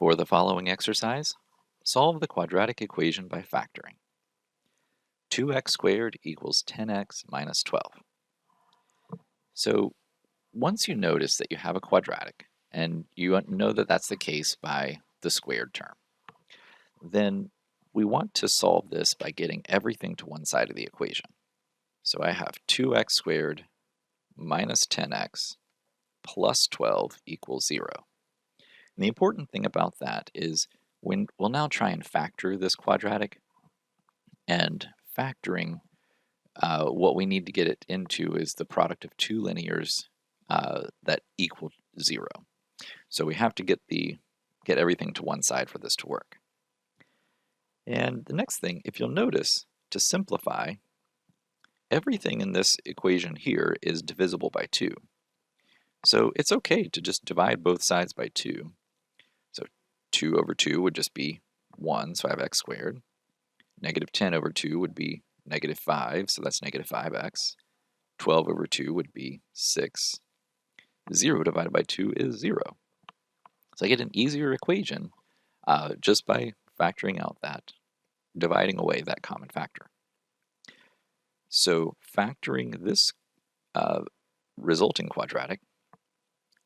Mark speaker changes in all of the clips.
Speaker 1: For the following exercise, solve the quadratic equation by factoring. 2x squared equals 10x minus 12. So once you notice that you have a quadratic, and you know that that's the case by the squared term, then we want to solve this by getting everything to one side of the equation. So I have 2x squared minus 10x plus 12 equals 0. And the important thing about that is we'll now try and factor this quadratic, and factoring, what we need to get it into is the product of two linears that equal 0. So we have to get everything to one side for this to work. And the next thing, if you'll notice, to simplify, everything in this equation here is divisible by 2. So it's okay to just divide both sides by 2. So 2 over 2 would just be 1, so I have x squared. Negative 10 over 2 would be negative 5, so that's negative 5x. 12 over 2 would be 6. 0 divided by 2 is 0. So I get an easier equation just by factoring out that, dividing away that common factor. So factoring this resulting quadratic,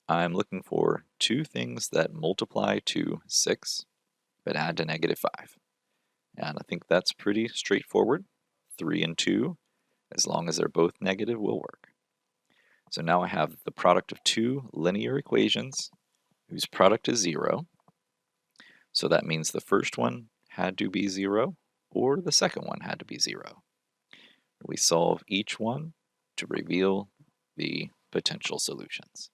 Speaker 1: I'm looking for two things that multiply to 6 but add to negative 5. And I think that's pretty straightforward. 3 and 2, as long as they're both negative, will work. So now I have the product of two linear equations whose product is 0. So that means the first one had to be 0, or the second one had to be 0. We solve each one to reveal the potential solutions.